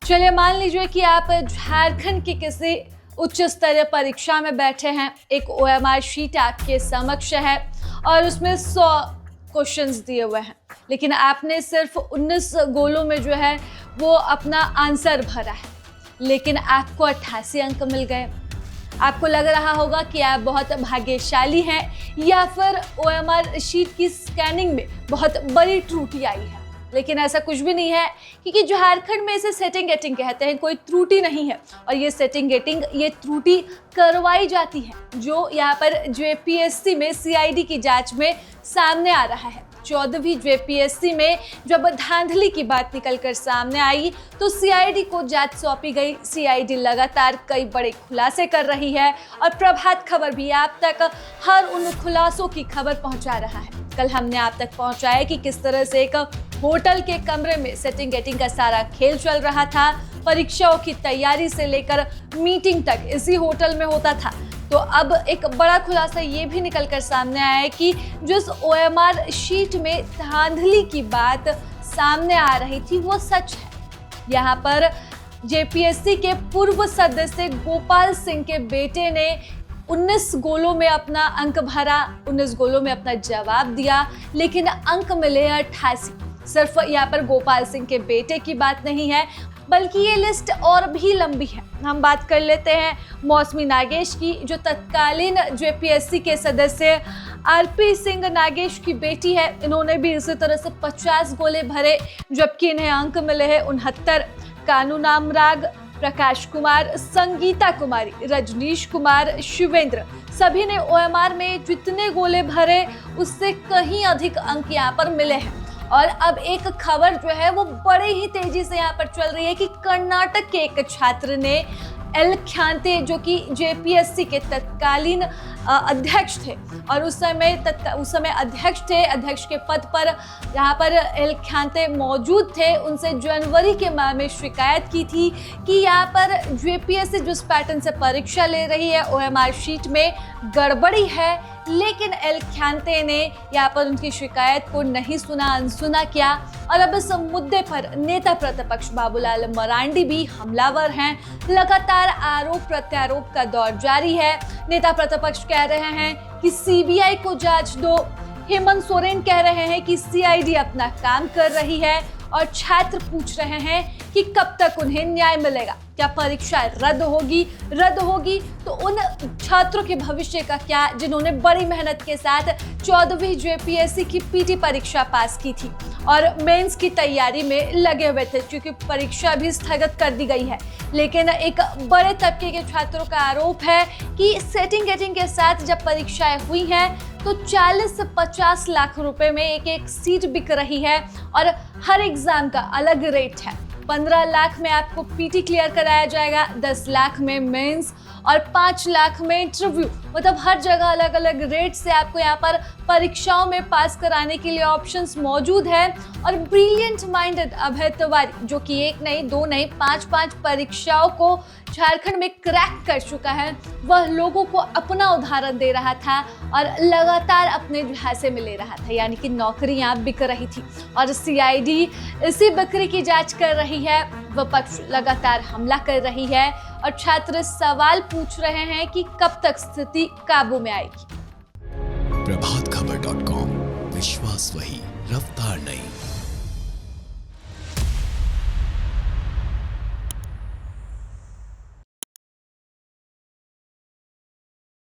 चलिए मान लीजिए कि आप झारखंड की किसी उच्च स्तरीय परीक्षा में बैठे हैं, एक OMR शीट आपके समक्ष है और उसमें 100 क्वेश्चंस दिए हुए हैं, लेकिन आपने सिर्फ 19 गोलों में जो है वो अपना आंसर भरा है, लेकिन आपको 88 अंक मिल गए। आपको लग रहा होगा कि आप बहुत भाग्यशाली हैं या फिर OMR शीट की स्कैनिंग में बहुत बड़ी त्रुटि आई है, लेकिन ऐसा कुछ भी नहीं है, क्योंकि झारखंड में इसे सेटिंग गेटिंग कहते हैं, कोई त्रुटि नहीं है। और ये सेटिंग गेटिंग, ये त्रुटि करवाई जाती है, जो यहाँ पर JPSC में CID की जांच में सामने आ रहा है। 14वीं JPSC में जब धांधली की बात निकलकर सामने आई तो CID को जांच सौंपी गई। CID लगातार कई बड़े खुलासे कर रही है और प्रभात खबर भी आप तक हर उन खुलासों की खबर पहुंचा रहा है। कल हमने आप तक पहुंचाया कि किस तरह से एक होटल के कमरे में सेटिंग गेटिंग का सारा खेल चल रहा था। परीक्षाओं की तैयारी से लेकर मीटिंग तक इसी होटल में होता था। तो अब एक बड़ा खुलासा ये भी निकल कर सामने आया है कि जिस OMR शीट में धांधली की बात सामने आ रही थी वो सच है। यहाँ पर JPSC के पूर्व सदस्य गोपाल सिंह के बेटे ने 19 गोलों में अपना अंक भरा, 19 गोलों में अपना जवाब दिया, लेकिन अंक मिले 88। सिर्फ यहाँ पर गोपाल सिंह के बेटे की बात नहीं है, बल्कि ये लिस्ट और भी लंबी है। हम बात कर लेते हैं मौसमी नागेश की, जो तत्कालीन JPSC के सदस्य RP सिंह नागेश की बेटी है। इन्होंने भी इसी तरह से 50 गोले भरे, जबकि इन्हें अंक मिले हैं 69। कानू नामराग, प्रकाश कुमार, संगीता कुमारी, रजनीश कुमार, शिवेंद्र, सभी ने OMR में जितने गोले भरे उससे कहीं अधिक अंक यहाँ पर मिले हैं। और अब एक खबर जो है वो बड़े ही तेजी से यहाँ पर चल रही है कि कर्नाटक के एक छात्र ने एल ख्यांते, जो कि JPSC के तत्कालीन अध्यक्ष थे और उस समय अध्यक्ष के पद पर यहाँ पर एल ख्यांते मौजूद थे, उनसे जनवरी के माह में शिकायत की थी कि यहाँ पर JPSC जिस पैटर्न से परीक्षा ले रही है OMR शीट में गड़बड़ी है, लेकिन एल ख्यांते ने यहाँ पर उनकी शिकायत को नहीं सुना, अनसुना किया। और अब इस मुद्दे पर नेता प्रतिपक्ष बाबूलाल मरांडी भी हमलावर हैं। लगातार आरोप प्रत्यारोप का दौर जारी है। नेता प्रतिपक्ष कह रहे हैं कि CBI को जांच दो, हेमंत सोरेन कह रहे हैं कि CID अपना काम कर रही है, और छात्र पूछ रहे हैं कि कब तक उन्हें न्याय मिलेगा। क्या परीक्षा रद्द होगी तो उन छात्रों के भविष्य का क्या, जिन्होंने बड़ी मेहनत के साथ 14वीं JPSC की PT परीक्षा पास की थी और मेंस की तैयारी में लगे हुए थे, क्योंकि परीक्षा भी स्थगित कर दी गई है। लेकिन एक बड़े तबके के छात्रों का आरोप है कि सेटिंग गेटिंग के साथ जब परीक्षाएं हुई हैं तो 40 से 50 लाख रुपए में एक सीट बिक रही है और हर एग्जाम का अलग रेट है। 15 लाख में आपको PT क्लियर कराया जाएगा, 10 लाख में मेंस और 5 लाख में इंटरव्यू। मतलब हर जगह अलग अलग रेट से आपको यहाँ पर परीक्षाओं में पास कराने के लिए ऑप्शंस मौजूद है। और ब्रिलियंट माइंडेड अभय तिवारी, जो कि 1 नहीं 2 नहीं 5 परीक्षाओं को झारखंड में क्रैक कर चुका है, वह लोगों को अपना उदाहरण दे रहा था और लगातार अपने झांसे में ले रहा था, यानी कि नौकरियां बिक रही थी। और CID इसी बिक्री की जांच कर रही है, विपक्ष लगातार हमला कर रही है और छात्र सवाल पूछ रहे हैं कि कब तक स्थिति काबू में आएगी। प्रभातखबर.com, विश्वास वही, रफ्तार नहीं।